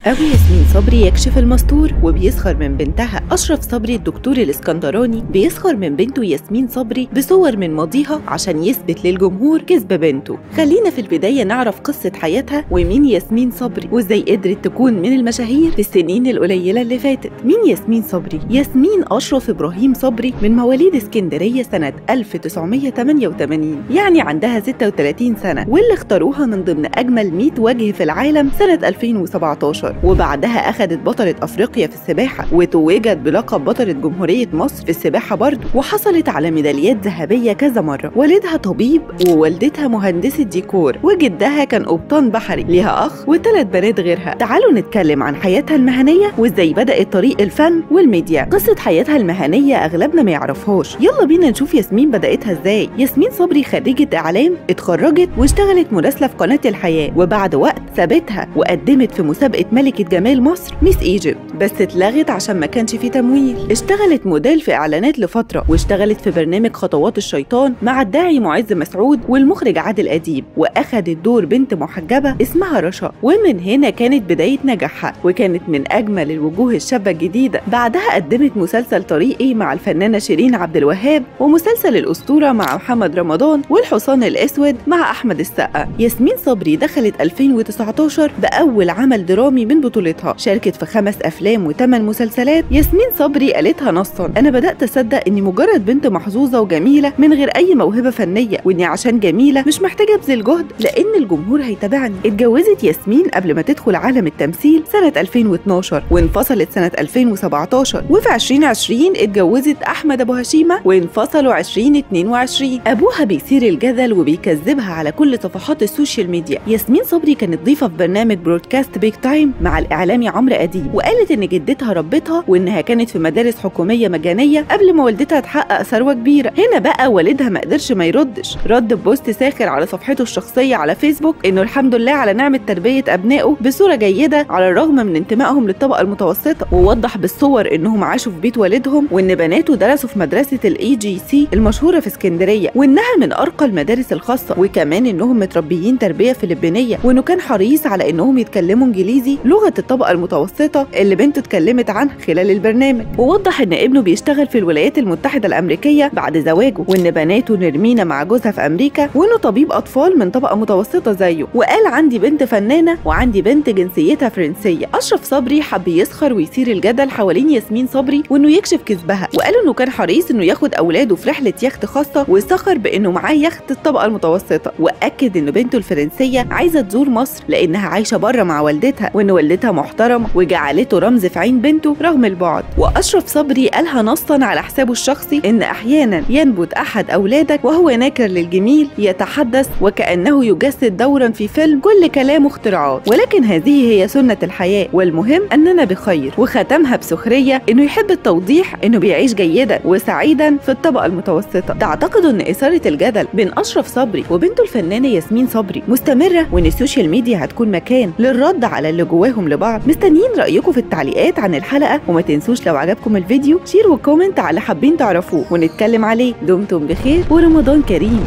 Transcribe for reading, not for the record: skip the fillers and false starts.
أبو ياسمين صبري يكشف المستور وبيسخر من بنتها. أشرف صبري الدكتور الإسكندراني بيسخر من بنته ياسمين صبري بصور من ماضيها عشان يثبت للجمهور كذب بنته. خلينا في البداية نعرف قصة حياتها ومين ياسمين صبري وإزاي قدرت تكون من المشاهير في السنين القليلة اللي فاتت. مين ياسمين صبري؟ ياسمين أشرف إبراهيم صبري من مواليد اسكندرية سنة 1988، يعني عندها 36 سنة، واللي اختاروها من ضمن أجمل 100 وجه في العالم سنة 2017. وبعدها أخدت بطلة أفريقيا في السباحة، وتوجت بلقب بطلة جمهورية مصر في السباحة برضه، وحصلت على ميداليات ذهبية كذا مرة. والدها طبيب ووالدتها مهندسة ديكور، وجدها كان قبطان بحري، ليها أخ و3 بنات غيرها. تعالوا نتكلم عن حياتها المهنية وإزاي بدأت طريق الفن والميديا. قصة حياتها المهنية أغلبنا ما يعرفهاش، يلا بينا نشوف ياسمين بدأتها إزاي. ياسمين صبري خريجة إعلام، اتخرجت واشتغلت مراسلة في قناة الحياة، وبعد وقت سابتها وقدمت في مسابقة ملكة جمال مصر ميس ايجيبت، بس اتلغت عشان ما كانش فيه تمويل. اشتغلت موديل في اعلانات لفترة، واشتغلت في برنامج خطوات الشيطان مع الداعي معز مسعود والمخرج عادل أديب، واخدت دور بنت محجبة اسمها رشا، ومن هنا كانت بداية نجاحها، وكانت من اجمل الوجوه الشابة الجديدة. بعدها قدمت مسلسل طريقي مع الفنانة شيرين عبد الوهاب، ومسلسل الأسطورة مع محمد رمضان، والحصان الأسود مع أحمد السقا. ياسمين صبري دخلت 2019 بأول عمل درامي من بطولتها، شاركت في 5 أفلام و8 مسلسلات. ياسمين صبري قالتها نصا: أنا بدأت أصدق إني مجرد بنت محظوظة وجميلة من غير أي موهبة فنية، وإني عشان جميلة مش محتاجة أبذل جهد لأن الجمهور هيتابعني. اتجوزت ياسمين قبل ما تدخل عالم التمثيل سنة 2012، وانفصلت سنة 2017، وفي 2020 اتجوزت أحمد أبو هشيمة وانفصلوا 2022. أبوها بيثير الجدل وبيكذبها على كل صفحات السوشيال ميديا. ياسمين صبري كانت ضيفة في برنامج برودكاست بيج تايم مع الإعلامي عمرو أديب، وقالت إن جدتها ربتها وإنها كانت في مدارس حكومية مجانية قبل ما والدتها تحقق ثروة كبيرة. هنا بقى والدها ما قدرش ما يردش، رد ببوست ساخر على صفحته الشخصية على فيسبوك إنه الحمد لله على نعمة تربية أبنائه بصورة جيدة على الرغم من انتمائهم للطبقة المتوسطة، ووضح بالصور إنهم عاشوا في بيت والدهم، وإن بناته درسوا في مدرسة الEGC المشهورة في اسكندرية، وإنها من أرقى المدارس الخاصة، وكمان إنهم متربيين تربية فلبينية، وإنه كان حريص على إنهم يتكلموا إنجليزي لغة الطبقة المتوسطة اللي بنته اتكلمت عنها خلال البرنامج. ووضح إن ابنه بيشتغل في الولايات المتحدة الأمريكية بعد زواجه، وإن بناته نرمينة مع جوزها في أمريكا، وإنه طبيب أطفال من طبقة متوسطة زيه، وقال عندي بنت فنانة وعندي بنت جنسيتها فرنسية. أشرف صبري حب يسخر ويثير الجدل حوالين ياسمين صبري وإنه يكشف كذبها، وقال إنه كان حريص إنه ياخد أولاده في رحلة يخت خاصة، وسخر بإنه معاه يخت الطبقة المتوسطة، وأكد إنه بنته الفرنسية عايزة تزور مصر لأنها عايشة بره مع والدتها، وإن والدتها محترمة وجعلته رمز في عين بنته رغم البعد. وأشرف صبري قالها نصا على حسابه الشخصي إن أحيانا ينبت أحد أولادك وهو ناكر للجميل يتحدث وكأنه يجسد دورا في فيلم كل كلامه اختراعات، ولكن هذه هي سنة الحياة، والمهم أننا بخير. وختمها بسخرية إنه يحب التوضيح إنه بيعيش جيدا وسعيدا في الطبقة المتوسطة. تعتقدوا إن إثارة الجدل بين أشرف صبري وبنته الفنانة ياسمين صبري مستمرة، وإن السوشيال ميديا هتكون مكان للرد على اللي جواهم لبعض؟ مستنيين رأيكم في التعليقات عن الحلقة، وما تنسوش لو عجبكم الفيديو شير وكومنت على حابين تعرفوه ونتكلم عليه. دمتم بخير ورمضان كريم.